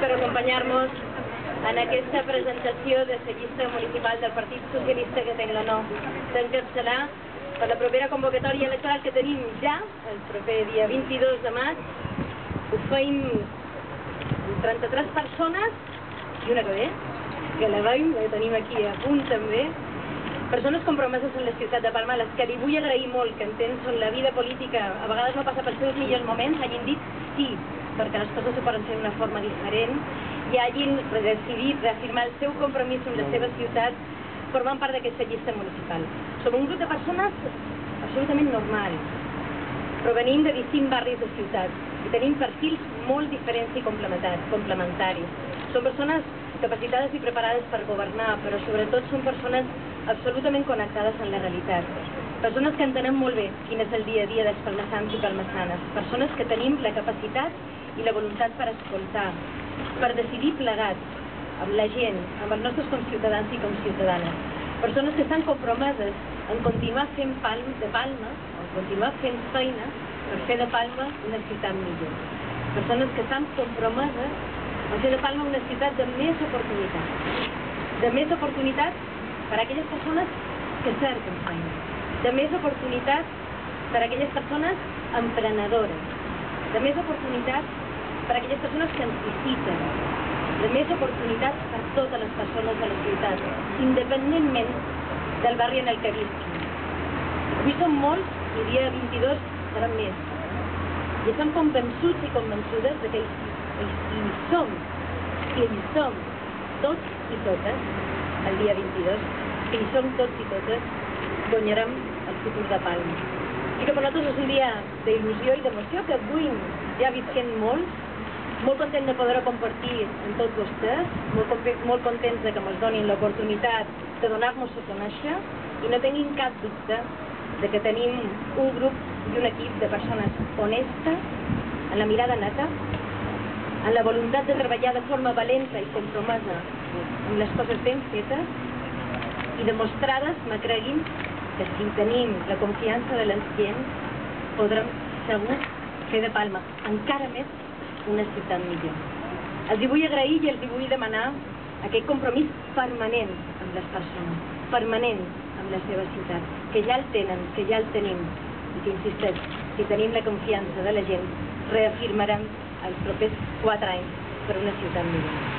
per acompanyar-nos en aquesta presentació de la llista municipal del Partit Socialista que tinc l'honor d'encapçalar per la propera convocatòria electoral que tenim ja, el proper dia 22 de maig. Ho feim 33 persones i una que ve, que la veiem, la tenim aquí a punt també. Persones compromeses en la ciutat de Palma, a les que li vull agrair molt, que entens on la vida política a vegades no passa pels seus millors moments, hagin dit sí, perquè les coses ho poden fer d'una forma diferent i hagin decidit reafirmar el seu compromís amb la seva ciutat formant part d'aquesta llista municipal. Som un grup de persones absolutament normals, provenim de distints barris de ciutat i tenim perfils molt diferents i complementaris. Són persones capacitades i preparades per governar, però sobretot són persones absolutament connectades amb la realitat. Persones que entenem molt bé quin és el dia a dia dels palmassans i palmassanes. Persones que tenim la capacitat i la voluntat per escoltar, per decidir plegats amb la gent, amb els nostres conciutadans i conciutadanes. Persones que estan compromeses en continuar fent de Palma, en continuar fent feina per fer de Palma una ciutat millor. Persones que estan compromeses en fer de Palma una ciutat de més oportunitats. De més oportunitats per a aquelles persones que cerquen feina. De més oportunitats per a aquelles persones emprenedores. De més oportunitats per a aquelles persones que necessiten. De més oportunitats per a totes les persones de la ciutat, independentment del barri en el que visquin. Avui som molts i el dia 22 seran més. I estem convençuts i convençudes que hi som tots i totes el dia 22, que hi som tots i totes, guanyarem el futur de Palma. I que per nosaltres és un dia d'il·lusió i d'emoció que avui ja visquem molt content de poder-ho compartir amb tots vostès, molt contents que ens donin l'oportunitat de donar-nos a conèixer i no tinguin cap dubte que tenim un grup i un equip de persones honestes, amb la mirada neta, amb la voluntat de treballar de forma valenta i compromesa amb les coses ben fetes i demostrades, me creguin, que si tenim la confiança de la gent podrem segur fer de Palma encara més una ciutat millor. Els vull agrair i els vull demanar aquest compromís permanent amb les persones, permanent amb la seva ciutat, que ja el tenen, que ja el tenim i que, insisteix, si tenim la confiança de la gent, reafirmarem els propers 4 anys per una ciutat millor.